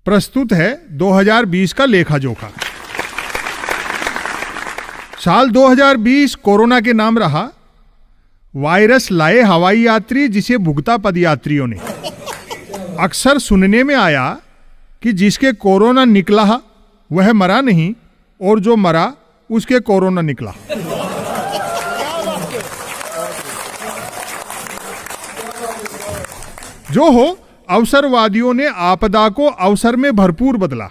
प्रस्तुत है 2020 का लेखा जोखा। साल 2020 कोरोना के नाम रहा। वायरस लाए हवाई यात्री जिसे भुगता पदयात्रियों ने। अक्सर सुनने में आया कि जिसके कोरोना निकला वह मरा नहीं और जो मरा उसके कोरोना निकला। जो हो, अवसरवादियों ने आपदा को अवसर में भरपूर बदला।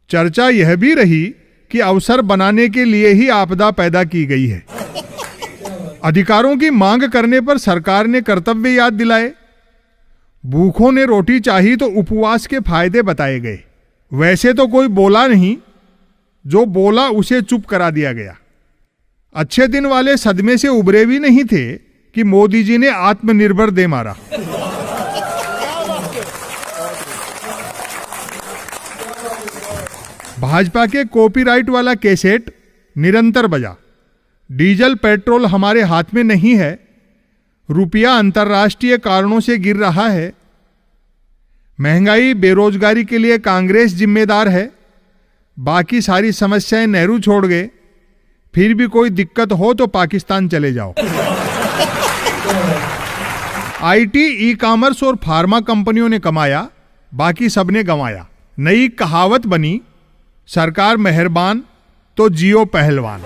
चर्चा यह भी रही कि अवसर बनाने के लिए ही आपदा पैदा की गई है। अधिकारों की मांग करने पर सरकार ने कर्तव्य याद दिलाए। भूखों ने रोटी चाही तो उपवास के फायदे बताए गए। वैसे तो कोई बोला नहीं, जो बोला उसे चुप करा दिया गया। अच्छे दिन वाले सदमे से उबरे भी नहीं थे कि मोदी जी ने आत्मनिर्भर दे मारा। भाजपा के कॉपीराइट वाला कैसेट निरंतर बजा। डीजल पेट्रोल हमारे हाथ में नहीं है, रुपया अंतर्राष्ट्रीय कारणों से गिर रहा है। महंगाई बेरोजगारी के लिए कांग्रेस जिम्मेदार है, बाकी सारी समस्याएं नेहरू छोड़ गए। फिर भी कोई दिक्कत हो तो पाकिस्तान चले जाओ। आईटी, ई कॉमर्स और फार्मा कंपनियों ने कमाया, बाकी सबने गंवाया। नई कहावत बनी, सरकार मेहरबान तो जियो पहलवान।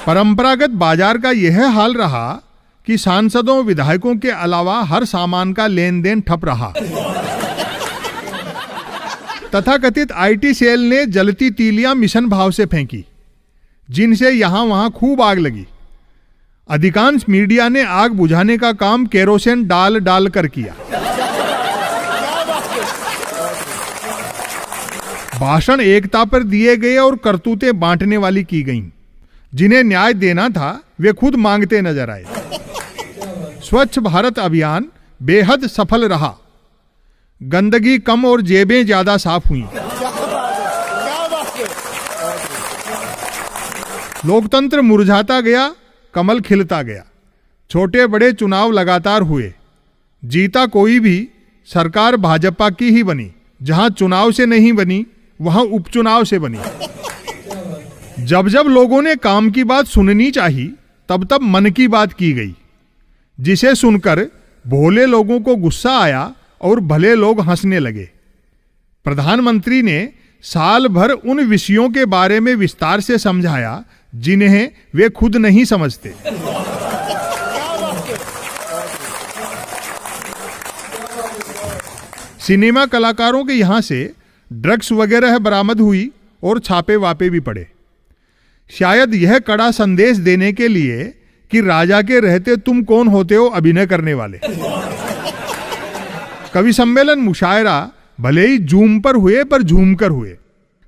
परंपरागत बाजार का यह हाल रहा कि सांसदों विधायकों के अलावा हर सामान का लेन देन ठप रहा। तथाकथित आईटी सेल ने जलती तीलियां मिशन भाव से फेंकी, जिनसे यहां वहां खूब आग लगी। अधिकांश मीडिया ने आग बुझाने का काम केरोसिन डाल डाल कर किया। भाषण एकता पर दिए गए और करतूतें बांटने वाली की गईं। जिन्हें न्याय देना था वे खुद मांगते नजर आए। स्वच्छ भारत अभियान बेहद सफल रहा। गंदगी कम और जेबें ज्यादा साफ हुई। लोकतंत्र मुरझाता गया, कमल खिलता गया। छोटे बड़े चुनाव लगातार हुए। जीता कोई भी, सरकार भाजपा की ही बनी। जहां चुनाव से नहीं बनी वहां उपचुनाव से बनी। जब जब लोगों ने काम की बात सुननी चाहिए, तब तब मन की बात की गई, जिसे सुनकर भोले लोगों को गुस्सा आया और भले लोग हंसने लगे। प्रधानमंत्री ने साल भर उन विषयों के बारे में विस्तार से समझाया जिन्हें वे खुद नहीं समझते। सिनेमा कलाकारों के यहां से ड्रग्स वगैरह बरामद हुई और छापे वापे भी पड़े। शायद यह कड़ा संदेश देने के लिए कि राजा के रहते तुम कौन होते हो अभिनय करने वाले। कवि सम्मेलन मुशायरा भले ही जूम पर हुए पर झूम कर हुए।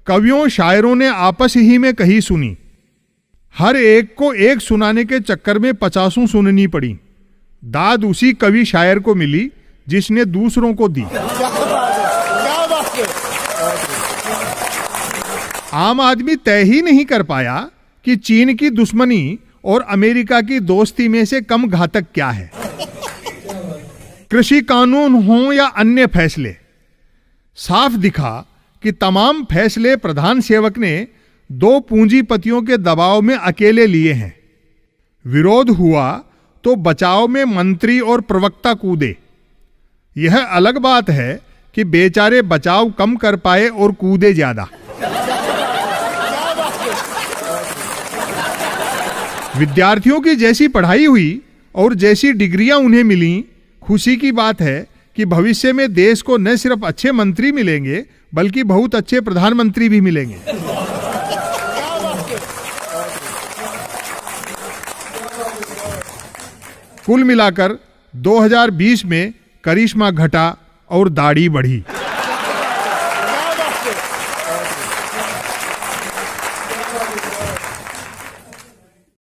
कवियों शायरों ने आपस ही में कही सुनी। हर एक को एक सुनाने के चक्कर में 50 सुननी पड़ी। दाद उसी कवि शायर को मिली जिसने दूसरों को दी। आम आदमी तय ही नहीं कर पाया कि चीन की दुश्मनी और अमेरिका की दोस्ती में से कम घातक क्या है। कृषि कानून हो या अन्य फैसले, साफ दिखा कि तमाम फैसले प्रधान सेवक ने 2 पूंजीपतियों के दबाव में अकेले लिए हैं। विरोध हुआ तो बचाव में मंत्री और प्रवक्ता कूदे। यह अलग बात है कि बेचारे बचाव कम कर पाए और कूदे ज्यादा। विद्यार्थियों की जैसी पढ़ाई हुई और जैसी डिग्रियां उन्हें मिली, खुशी की बात है कि भविष्य में देश को न सिर्फ अच्छे मंत्री मिलेंगे बल्कि बहुत अच्छे प्रधानमंत्री भी मिलेंगे। कुल मिलाकर 2020 में करिश्मा घटा और दाढ़ी बढ़ी।